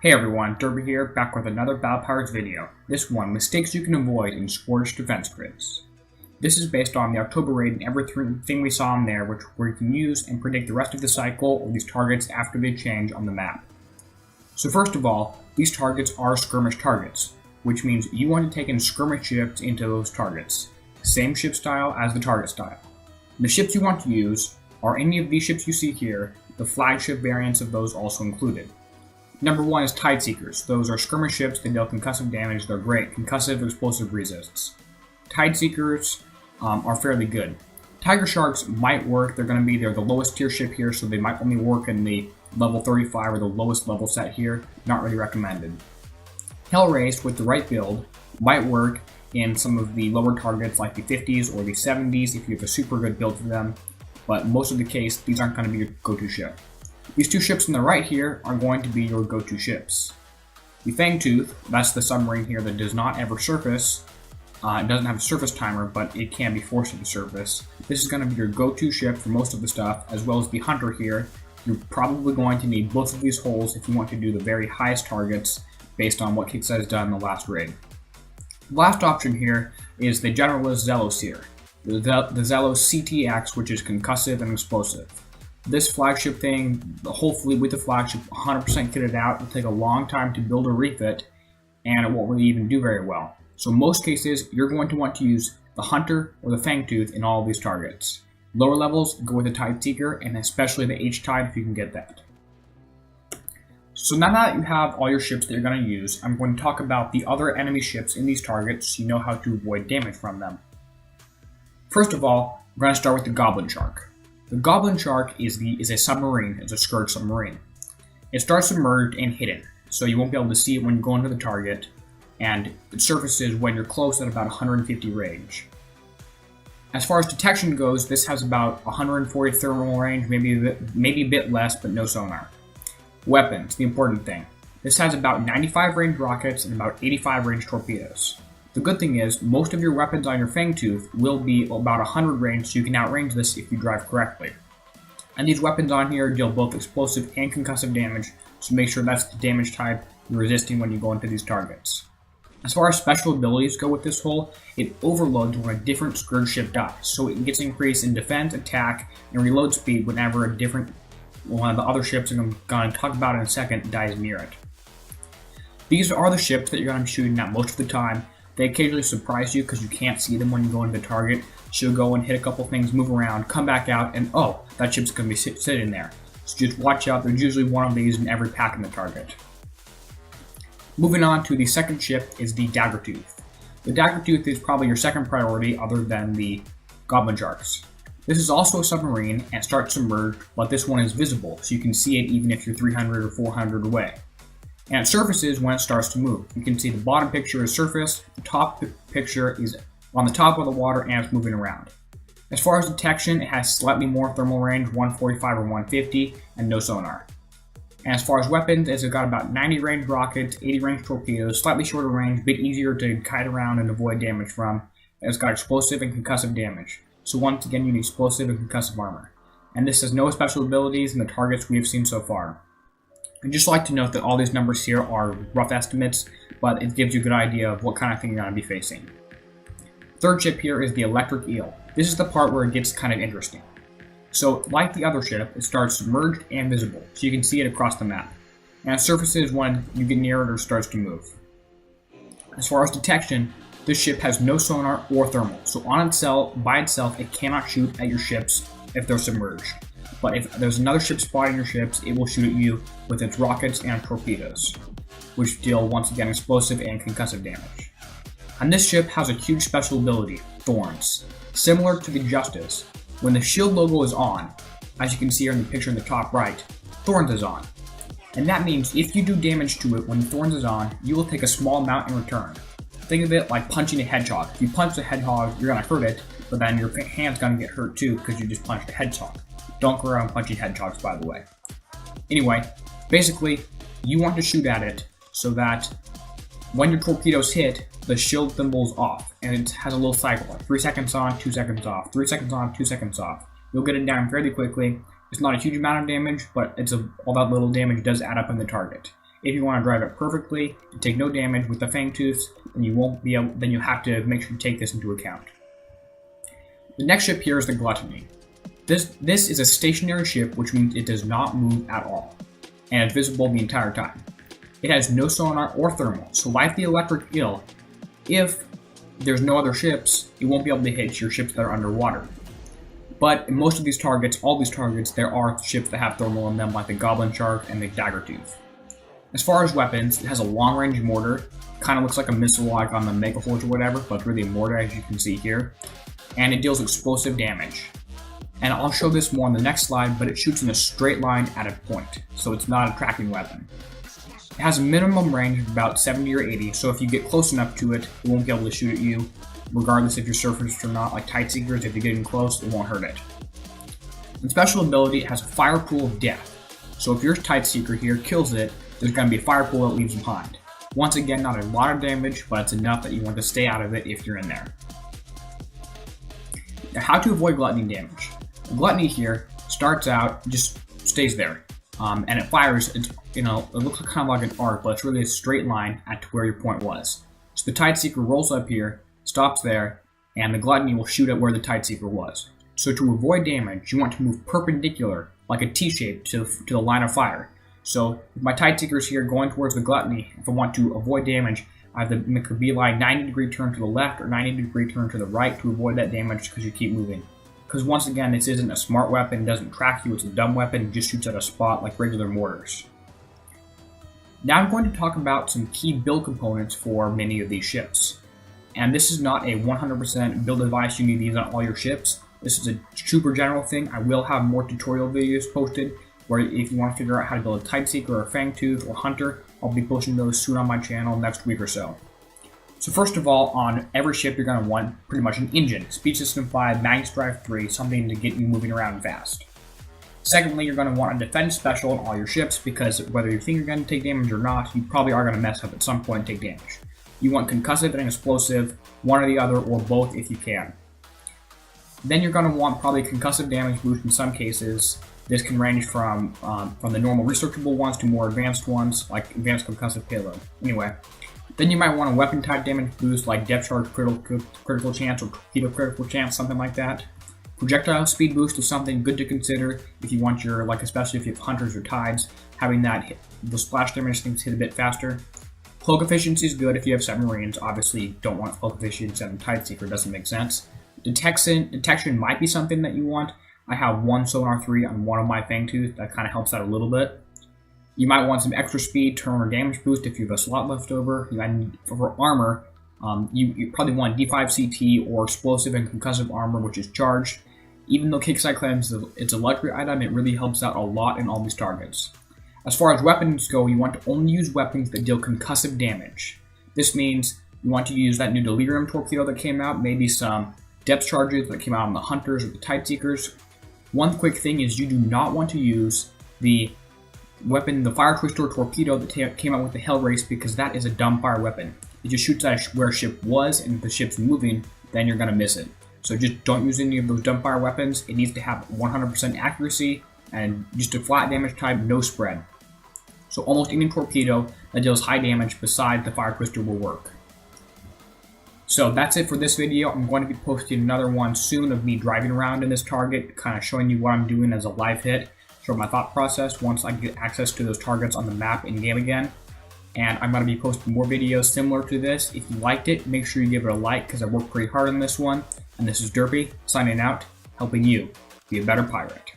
Hey everyone, Derpy here, back with another Battle Pirates video. This one, mistakes you can avoid in Scourge defense grids. This is based on the October raid and everything we saw in there, where you can use and predict the rest of the cycle of these targets after they change on the map. So first of all, these targets are skirmish targets, which means you want to take in skirmish ships into those targets. Same ship style as the target style. The ships you want to use are any of these ships you see here, the flagship variants of those also included. Number one is Tide Seekers. Those are skirmish ships that deal concussive damage. They're great. Concussive explosive resists. Tide Seekers are fairly good. Tiger Sharks might work. They're the lowest tier ship here, so they might only work in the level 35 or the lowest level set here. Not really recommended. Hellraised with the right build might work in some of the lower targets like the 50s or the 70s if you have a super good build for them, but most of the case, these aren't going to be your go-to ship. These two ships on the right here are going to be your go-to ships. The Fangtooth, that's the submarine here that does not ever surface. It doesn't have a surface timer, but it can be forced to the surface. This is going to be your go-to ship for most of the stuff, as well as the Hunter here. You're probably going to need both of these hulls if you want to do the very highest targets based on what Kixeye has done in the last raid. The last option here is the Generalist Zelos here. The Zelos CTX, which is concussive and explosive. This flagship thing, the whole fleet with the flagship 100% kitted out, will take a long time to build or refit, and it won't really even do very well. So in most cases, you're going to want to use the Hunter or the Fangtooth in all of these targets. Lower levels, go with the Tide Seeker, and especially the H-Tide if you can get that. So now that you have all your ships that you're going to use, I'm going to talk about the other enemy ships in these targets so you know how to avoid damage from them. First of all, we're going to start with the Goblin Shark. The Goblin Shark is a submarine. It's a Scourge submarine. It starts submerged and hidden, so you won't be able to see it when you go into the target, and it surfaces when you're close at about 150 range. As far as detection goes, this has about 140 thermal range, maybe a bit less, but no sonar. Weapons, the important thing. This has about 95 range rockets and about 85 range torpedoes. The good thing is, most of your weapons on your Fangtooth will be about 100 range, so you can outrange this if you drive correctly. And these weapons on here deal both explosive and concussive damage, so make sure that's the damage type you're resisting when you go into these targets. As far as special abilities go with this hull, it overloads when a different Scourge ship dies, so it gets increased in defense, attack, and reload speed whenever one of the other ships I'm going to talk about in a second dies near it. These are the ships that you're going to be shooting at most of the time. They occasionally surprise you because you can't see them when you go into the target. She'll go and hit a couple things, move around, come back out, and oh, that ship's going to be sitting there. So just watch out, there's usually one of these in every pack in the target. Moving on to the second ship is the Daggertooth. The Daggertooth is probably your second priority other than the Goblin Sharks. This is also a submarine and starts submerged, but this one is visible, so you can see it even if you're 300 or 400 away. And it surfaces when it starts to move. You can see the bottom picture is surface, the top picture is on the top of the water and it's moving around. As far as detection, it has slightly more thermal range, 145 or 150, and no sonar. And as far as weapons, it's got about 90 range rockets, 80 range torpedoes, slightly shorter range, a bit easier to kite around and avoid damage from. And it's got explosive and concussive damage. So once again, you need explosive and concussive armor. And this has no special abilities in the targets we have seen so far. I'd just like to note that all these numbers here are rough estimates, but it gives you a good idea of what kind of thing you're going to be facing. Third ship here is the Electric Eel. This is the part where it gets kind of interesting. So, like the other ship, it starts submerged and visible, so you can see it across the map. And it surfaces when you get near it or starts to move. As far as detection, this ship has no sonar or thermal, so by itself, it cannot shoot at your ships if they're submerged. But if there's another ship spotting your ships, it will shoot at you with its rockets and torpedoes, which deal, once again, explosive and concussive damage. And this ship has a huge special ability, Thorns. Similar to the Justice, when the shield logo is on, as you can see here in the picture in the top right, Thorns is on. And that means if you do damage to it when Thorns is on, you will take a small amount in return. Think of it like punching a hedgehog. If you punch a hedgehog, you're going to hurt it, but then your hand's going to get hurt too because you just punched a hedgehog. Don't go around punching hedgehogs, by the way. Anyway, basically, you want to shoot at it so that when your torpedoes hit, the shield thimbles off, and it has a little cycle, like 3 seconds on, 2 seconds off, 3 seconds on, 2 seconds off. You'll get it down fairly quickly. It's not a huge amount of damage, but all that little damage does add up in the target. If you want to drive it perfectly and take no damage with the Fangtooth, then you have to make sure to take this into account. The next ship here is the Gluttony. This is a stationary ship, which means it does not move at all, and it's visible the entire time. It has no sonar or thermal, so like the Electric Eel, if there's no other ships, it won't be able to hit your ships that are underwater. But in most of these targets, all these targets, there are ships that have thermal in them, like the Goblin Shark and the Daggertooth. As far as weapons, it has a long-range mortar. Kind of looks like a missile like on the Mega Forge or whatever, but it's really a mortar, as you can see here. And it deals explosive damage. And I'll show this more on the next slide, but it shoots in a straight line at a point, so it's not a tracking weapon. It has a minimum range of about 70 or 80, so if you get close enough to it, it won't be able to shoot at you, regardless if you're surfaced or not. Like Tightseekers, if you're getting close, it won't hurt it. In special ability, it has a fire pool of death. So if your Tightseeker here kills it, there's going to be a fire pool that leaves behind. Once again, not a lot of damage, but it's enough that you want to stay out of it if you're in there. Now, how to avoid Gluttony damage. The Gluttony here starts out, just stays there, and it fires. It looks kind of like an arc, but it's really a straight line at where your point was. So the Tightseeker rolls up here, stops there, and the Gluttony will shoot at where the Tightseeker was. So to avoid damage, you want to move perpendicular, like a T-shape, to the line of fire. So if my Tightseeker is here going towards the Gluttony, if I want to avoid damage, I have to make a beeline 90-degree turn to the left or 90-degree turn to the right to avoid that damage because you keep moving. Because once again, this isn't a smart weapon, it doesn't track you, it's a dumb weapon, it just shoots at a spot like regular mortars. Now I'm going to talk about some key build components for many of these ships. And this is not a 100% build advice you need these on all your ships. This is a super general thing. I will have more tutorial videos posted where if you want to figure out how to build a Tightseeker or a Fangtooth or Hunter, I'll be posting those soon on my channel next week or so. So first of all, on every ship you're going to want pretty much an engine, Speed System 5, Magnus Drive 3, something to get you moving around fast. Secondly, you're going to want a defense special on all your ships because whether you think you're going to take damage or not, you probably are going to mess up at some point and take damage. You want concussive and explosive, one or the other, or both if you can. Then you're going to want probably concussive damage boost in some cases. This can range from the normal researchable ones to more advanced ones, like advanced concussive payload. Anyway, then you might want a weapon type damage boost like depth charge critical chance or torpedo critical chance, something like that. Projectile speed boost is something good to consider if you want your, especially if you have hunters or tides, having the splash damage things hit a bit faster. Cloak efficiency is good if you have submarines. Obviously, you don't want cloak efficiency on Tightseeker, doesn't make sense. Detection might be something that you want. I have one Sonar 3 on one of my Fangtooth, that kind of helps out a little bit. You might want some extra speed, turn, or damage boost if you have a slot left over. For armor, you probably want D5 CT or explosive and concussive armor, which is charged. Even though Kixeye claims it's a luxury item, it really helps out a lot in all these targets. As far as weapons go, you want to only use weapons that deal concussive damage. This means you want to use that new Delirium torpedo that came out, maybe some depth charges that came out on the Hunters or the Tightseekers. One quick thing is you do not want to use the weapon, the Fire Twister torpedo that came out with the Hell Race, because that is a dumb fire weapon. It just shoots at where a ship was, and if the ship's moving, then you're going to miss it. So just don't use any of those dumb fire weapons. It needs to have 100% accuracy and just a flat damage type, no spread. So almost any torpedo that deals high damage besides the Fire Twister will work. So that's it for this video. I'm going to be posting another one soon of me driving around in this target, kind of showing you what I'm doing as a live hit, show my thought process once I get access to those targets on the map in-game again. And I'm going to be posting more videos similar to this. If you liked it, make sure you give it a like because I worked pretty hard on this one. And this is Derpy, signing out, helping you be a better pirate.